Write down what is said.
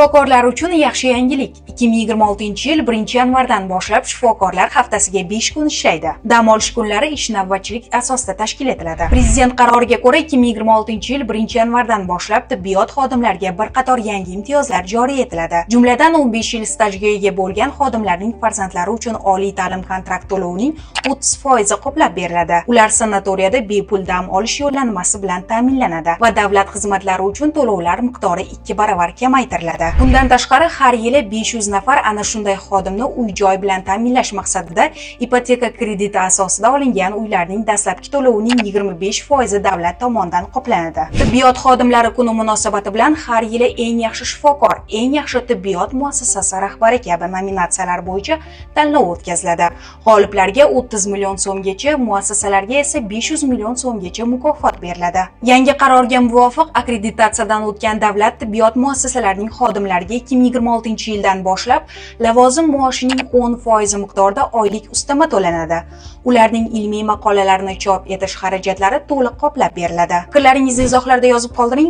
Shifokorlar uchun yaxshi yangilik. 2026-yil 1-yanvardan boshlab shifokorlar haftasiga 5 kun ishlaydi. Dam olish kunlari ish navbatchilik asosida tashkil etiladi. Prezident qaroriga ko'ra 2026-yil 1-yanvardan boshlab tibbiyot xodimlariga bir qator yangi imtiyozlar joriy etiladi. Jumladan 15 yil stajga ega bo'lgan xodimlarning farzandlari uchun oliy ta'lim kontrakt to'lovining 30% qoplab beriladi. Ular sanatoriyada bepul dam olish yo'llanmasi bilan ta'minlanadi va davlat xizmatlari uchun to'lovlar miqdori 2 baravar kamaytiriladi. Bundan tashqari har yili 500 nafar ana shunday xodimni uy-joy bilan ta'minlash maqsadida ipoteka krediti asosida olingan uylarning dastlabki to'lovining 25% davlat tomonidan qoplanadi. Tibbiyot xodimlari kuni munosabati bilan har yili eng yaxshi shifokor, eng yaxshi tibbiyot muassasasi rahbari kabi nominatsiyalar bo'yicha tanlov o'tkaziladi. G'oliblarga 30 million so'mgacha, muassasalarga esa 500 million so'mgacha mukofot beriladi. Yangi qarorga muvofiq akkreditatsiyadan o'tgan davlat tibbiyot muassasalarining xodimlariga 2026-yildan boshlab lavozim maoshining 10% miqdorida oylik ustama to'lanadi. Ularning ilmiy maqolalarini chop etish xarajatlari to'liq qoplab beriladi. Fikrlaringizni izohlarda yozib qoldiring.